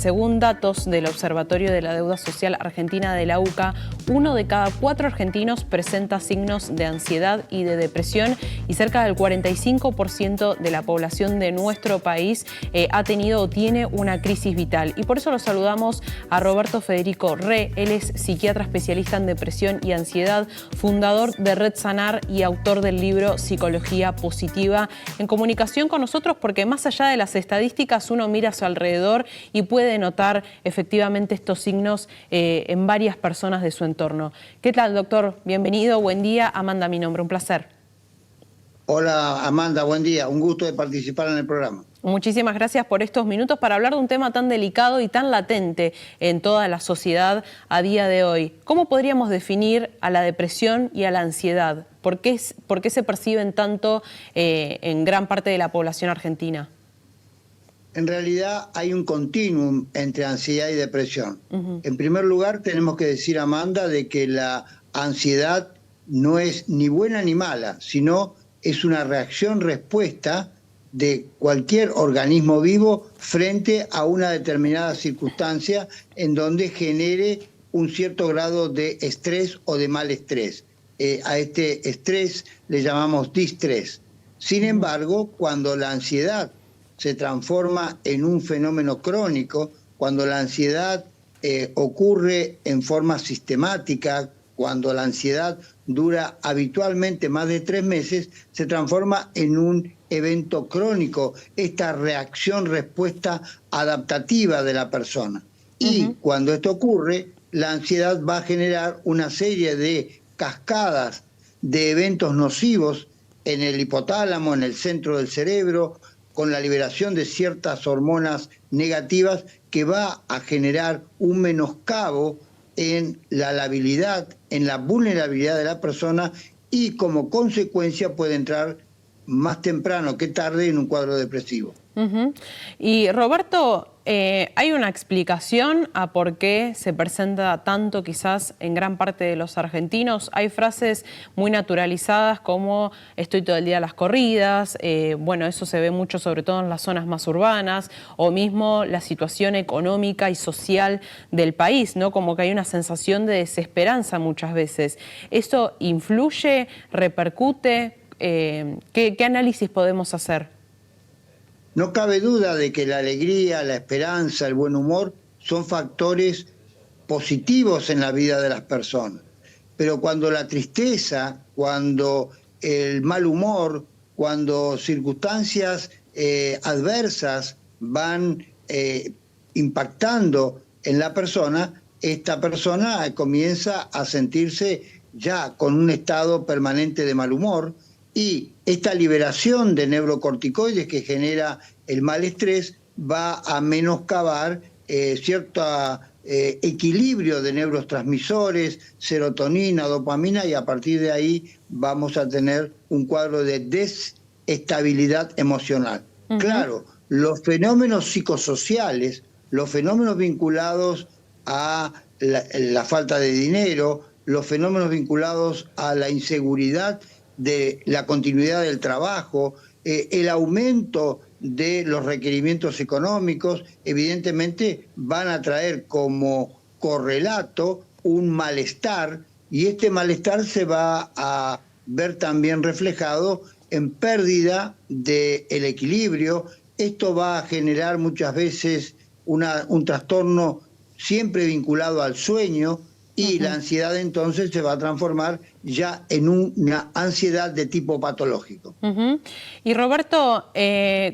según datos del Observatorio de la Deuda Social Argentina de la UCA, 1 de cada 4 argentinos presenta signos de ansiedad y de depresión, y cerca del 45% de la población de nuestro país ha tenido o tiene una crisis vital. Y por eso lo saludamos a Roberto Federico Re. Él es psiquiatra especialista en depresión y ansiedad, fundador de Red Sanar y autor del libro Psicología Positiva, en comunicación con nosotros porque más allá de las estadísticas uno mira a su alrededor y puede notar efectivamente estos signos en varias personas de su entorno. ¿Qué tal, doctor? Bienvenido, buen día. Amanda, mi nombre, un placer. Hola Amanda, buen día. Un gusto de participar en el programa. Muchísimas gracias por estos minutos para hablar de un tema tan delicado y tan latente en toda la sociedad a día de hoy. ¿Cómo podríamos definir a la depresión y a la ansiedad? ¿Por qué se perciben tanto en gran parte de la población argentina? En realidad hay un continuum entre ansiedad y depresión. En primer lugar, tenemos que decir, Amanda, de que la ansiedad no es ni buena ni mala, sino es una reacción-respuesta de cualquier organismo vivo frente a una determinada circunstancia en donde genere un cierto grado de estrés o de malestés. A este estrés le llamamos distrés. Sin embargo, cuando la ansiedad se transforma en un fenómeno crónico, cuando la ansiedad ocurre en forma sistemática, cuando la ansiedad dura habitualmente más de 3 meses, se transforma en un evento crónico, esta reacción-respuesta adaptativa de la persona. Y cuando esto ocurre, la ansiedad va a generar una serie de cascadas de eventos nocivos en el hipotálamo, en el centro del cerebro, con la liberación de ciertas hormonas negativas que va a generar un menoscabo en la labilidad, en la vulnerabilidad de la persona, y como consecuencia puede entrar más temprano que tarde en un cuadro depresivo. Y Roberto, ¿hay una explicación a por qué se presenta tanto quizás en gran parte de los argentinos? Hay frases muy naturalizadas como estoy todo el día a las corridas, bueno, eso se ve mucho sobre todo en las zonas más urbanas, o mismo la situación económica y social del país, ¿no? Como que hay una sensación de desesperanza muchas veces. ¿Esto influye, repercute? ¿Qué análisis podemos hacer? No cabe duda de que la alegría, la esperanza, el buen humor son factores positivos en la vida de las personas. Pero cuando la tristeza, cuando el mal humor, cuando circunstancias adversas van impactando en la persona, esta persona comienza a sentirse ya con un estado permanente de mal humor, y esta liberación de neurocorticoides que genera el mal-estrés va a menoscabar cierto equilibrio de neurotransmisores, serotonina, dopamina, y a partir de ahí vamos a tener un cuadro de desestabilidad emocional. Claro, los fenómenos psicosociales, los fenómenos vinculados a la falta de dinero, los fenómenos vinculados a la inseguridad de la continuidad del trabajo, el aumento de los requerimientos económicos, evidentemente van a traer como correlato un malestar, y este malestar se va a ver también reflejado en pérdida del equilibrio. Esto va a generar muchas veces un trastorno siempre vinculado al sueño, y la ansiedad entonces se va a transformar ya en una ansiedad de tipo patológico. Y Roberto,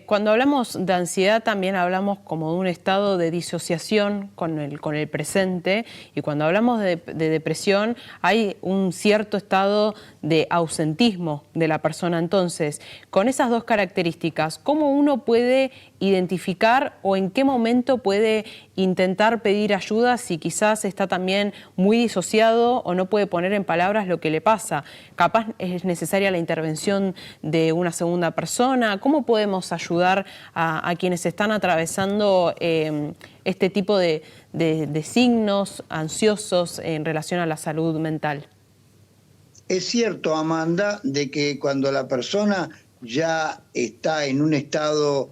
cuando hablamos de ansiedad también hablamos como de un estado de disociación con el presente, y cuando hablamos de depresión hay un cierto estado de ausentismo de la persona. Entonces, con esas dos características, ¿cómo uno puede identificar o en qué momento puede intentar pedir ayuda si quizás está también muy disociado o no puede poner en palabras lo que le pasa? Capaz es necesaria la intervención de una segunda persona. ¿Cómo podemos ayudar a quienes están atravesando este tipo de signos ansiosos en relación a la salud mental? Es cierto, Amanda, de que cuando la persona ya está en un estado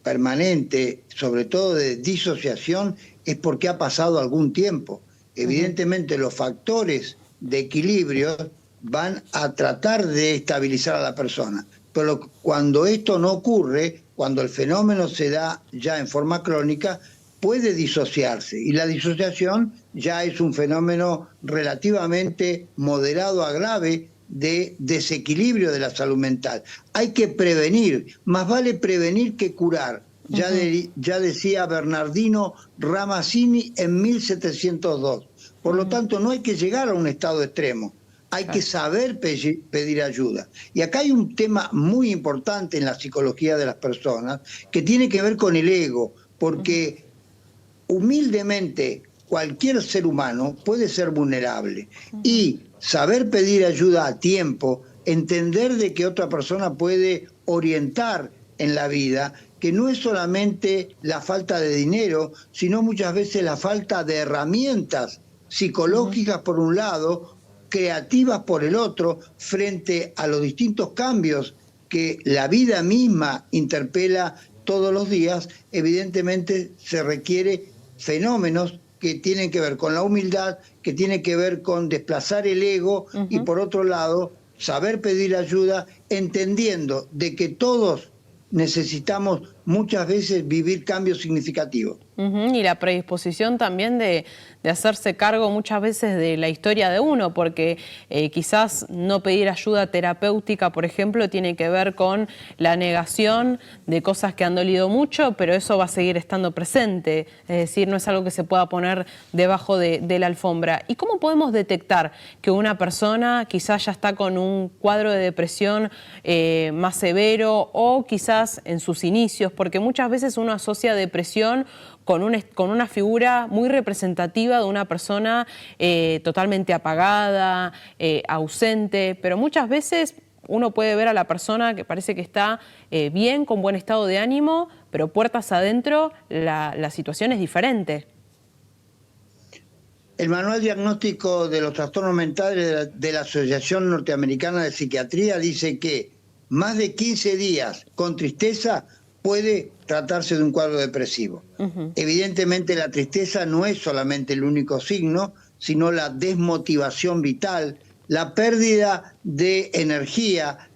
permanente, sobre todo de disociación, es porque ha pasado algún tiempo. Evidentemente los factores de equilibrio van a tratar de estabilizar a la persona, pero cuando esto no ocurre, cuando el fenómeno se da ya en forma crónica, puede disociarse, y la disociación ya es un fenómeno relativamente moderado a grave de desequilibrio de la salud mental. Hay que prevenir, más vale prevenir que curar. Ya, ya decía Bernardino Ramazzini en 1702. Por lo tanto, no hay que llegar a un estado extremo. Hay que saber pedir ayuda. Y acá hay un tema muy importante en la psicología de las personas que tiene que ver con el ego, porque humildemente cualquier ser humano puede ser vulnerable. Y saber pedir ayuda a tiempo, entender de que otra persona puede orientar en la vida, que no es solamente la falta de dinero, sino muchas veces la falta de herramientas psicológicas por un lado, creativas por el otro, frente a los distintos cambios que la vida misma interpela todos los días. Evidentemente se requiere fenómenos que tienen que ver con la humildad, que tienen que ver con desplazar el ego y por otro lado saber pedir ayuda, entendiendo de que todos necesitamos muchas veces vivir cambios significativos. Y la predisposición también de hacerse cargo muchas veces de la historia de uno, porque quizás no pedir ayuda terapéutica, por ejemplo, tiene que ver con la negación de cosas que han dolido mucho, pero eso va a seguir estando presente, es decir, no es algo que se pueda poner debajo de la alfombra. ¿Y cómo podemos detectar que una persona quizás ya está con un cuadro de depresión más severo o quizás en sus inicios? Porque muchas veces uno asocia depresión con una figura muy representativa de una persona totalmente apagada, ausente, pero muchas veces uno puede ver a la persona que parece que está bien, con buen estado de ánimo, pero puertas adentro la situación es diferente. El manual diagnóstico de los trastornos mentales de la Asociación Norteamericana de Psiquiatría dice que más de 15 días con tristeza puede tratarse de un cuadro depresivo. Evidentemente la tristeza no es solamente el único signo, sino la desmotivación vital, la pérdida de energía,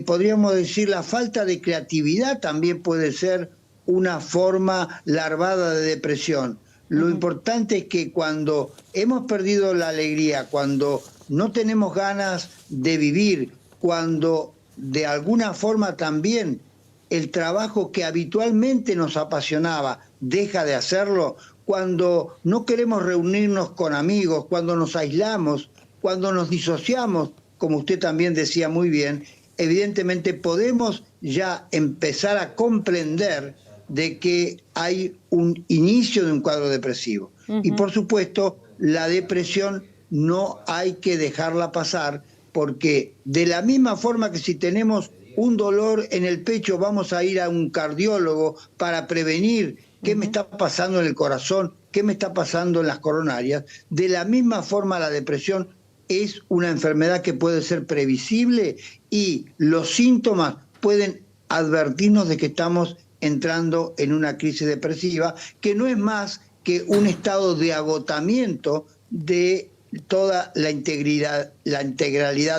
podríamos decir la falta de creatividad también puede ser una forma larvada de depresión. Lo importante es que cuando hemos perdido la alegría, cuando no tenemos ganas de vivir, cuando de alguna forma también el trabajo que habitualmente nos apasionaba deja de hacerlo, cuando no queremos reunirnos con amigos, cuando nos aislamos, cuando nos disociamos, como usted también decía muy bien, evidentemente podemos ya empezar a comprender de que hay un inicio de un cuadro depresivo. Y por supuesto, la depresión no hay que dejarla pasar, porque de la misma forma que si tenemos un dolor en el pecho, vamos a ir a un cardiólogo para prevenir qué me está pasando en el corazón, qué me está pasando en las coronarias. De la misma forma, la depresión es una enfermedad que puede ser previsible y los síntomas pueden advertirnos de que estamos entrando en una crisis depresiva, que no es más que un estado de agotamiento de toda la integralidad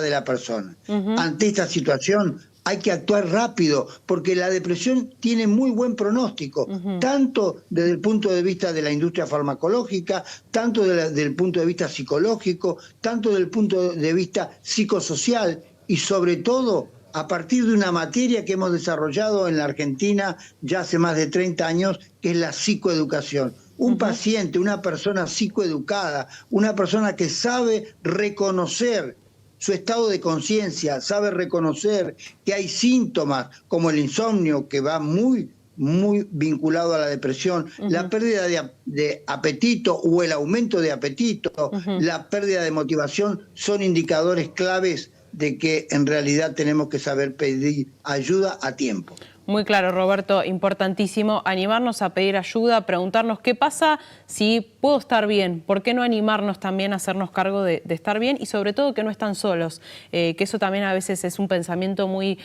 de la persona. Ante esta situación hay que actuar rápido, porque la depresión tiene muy buen pronóstico, tanto desde el punto de vista de la industria farmacológica, tanto desde el punto de vista psicológico, tanto desde el punto de vista psicosocial y sobre todo a partir de una materia que hemos desarrollado en la Argentina ya hace más de 30 años, que es la psicoeducación. Un paciente, una persona psicoeducada, una persona que sabe reconocer su estado de conciencia, sabe reconocer que hay síntomas como el insomnio, que va muy vinculado a la depresión, la pérdida de apetito o el aumento de apetito, la pérdida de motivación, son indicadores claves de que en realidad tenemos que saber pedir ayuda a tiempo. Muy claro, Roberto, importantísimo animarnos a pedir ayuda, preguntarnos qué pasa si puedo estar bien, por qué no animarnos también a hacernos cargo de estar bien y sobre todo que no están solos, que eso también a veces es un pensamiento muy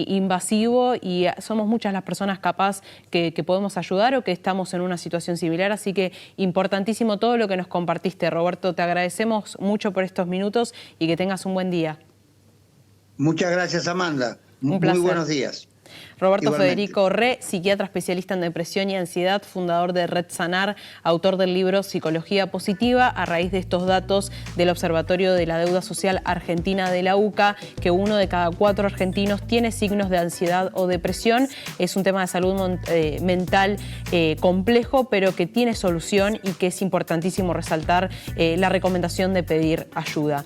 invasivo y somos muchas las personas capaz que podemos ayudar o que estamos en una situación similar, así que importantísimo todo lo que nos compartiste, Roberto, te agradecemos mucho por estos minutos y que tengas un buen día. Muchas gracias, Amanda. Un placer. Muy buenos días. Roberto Igualmente. Federico Re, psiquiatra especialista en depresión y ansiedad, fundador de Red Sanar, autor del libro Psicología Positiva, a raíz de estos datos del Observatorio de la Deuda Social Argentina de la UCA, que 1 de cada 4 argentinos tiene signos de ansiedad o depresión. Es un tema de salud mental complejo, pero que tiene solución y que es importantísimo resaltar la recomendación de pedir ayuda.